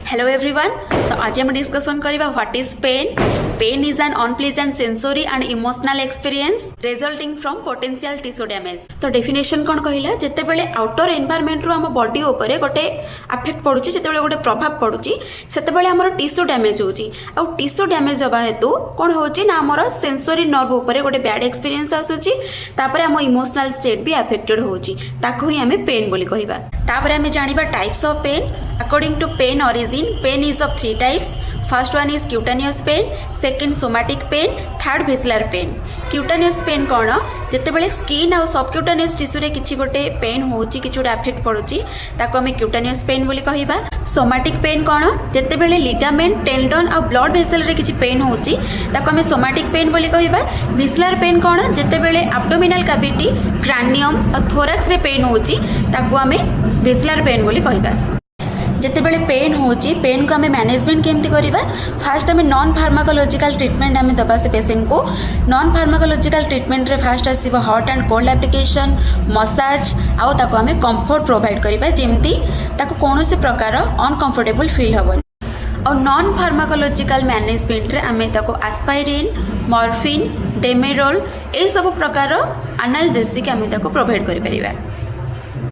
Hello everyone. तो आज हम डिस्कसन करबा what is pain. Pain is an unpleasant sensory and emotional experience resulting from potential tissue damage. तो definition कौन कहला, जिते बेले आउटर एनवायरनमेंट रू आम बॉडी उपरे गोटे अफेक्ट पड़ुची, जिते बेले गोटे प्रभाव पड़ुची, सेते बेले हमर टिश्यू डैमेज होची। आ टिश्यू डैमेज होबा हेतु कोन होची ना हमर सेंसरी नर्व उपरे गोटे बैड एक्सपीरियंस आसुची, तापर हम इमोशनल स्टेट भी अफेक्टेड होची, ताको ही हमें पेन बोली कहबा। तापर हमें जानिबा types of pain. According to pain origin, pain is of three types. First one is cutaneous pain, second somatic pain, third visceral pain. Cutaneous pain कौन, जिते बड़े स्किन और सबक्यूटानियस टिश्यू रे किछि गोटे पेन होची, किछि गोटे अफेक्ट पड़ुची, ताको हमें क्यूटानियस पेन बोली कहबा। सोमाटिक पेन कौन, जिते बड़े लिगामेंट, टेंडन और ब्लड वेसल रे किछि पेन होची, ताको हमें सोमाटिक पेन बोली कहबा। विस्लर पेन कौन, जिते बड़े एब्डोमिनल कैविटी, क्रैनियम और थोरैक्स रे पेन होची, ताको हमें विस्लर पेन बोली कहबा। जिते बेले पेन होची, पेन को हमें मैनेजमेंट केमती करबा। फास्ट हमें नॉन फार्माकोलॉजिकल ट्रीटमेंट हमें दबा से पेशेंट को। नॉन फार्माकोलॉजिकल ट्रीटमेंट रे फास्ट आसीबो hot and cold application, massage, आउ ताको हमें कंफर्ट प्रोवाइड करबा, जेमती ताको कोनोसी प्रकार अनकंफर्टेबल फील होबो। और नॉन फार्माकोलॉजिकल मैनेजमेंट रे हमें ताको एस्पाइरिन, मॉर्फिन, डेमेरोल ए सब प्रकार एनाल्जेसिक हमें ताको प्रोवाइड करि परिबा।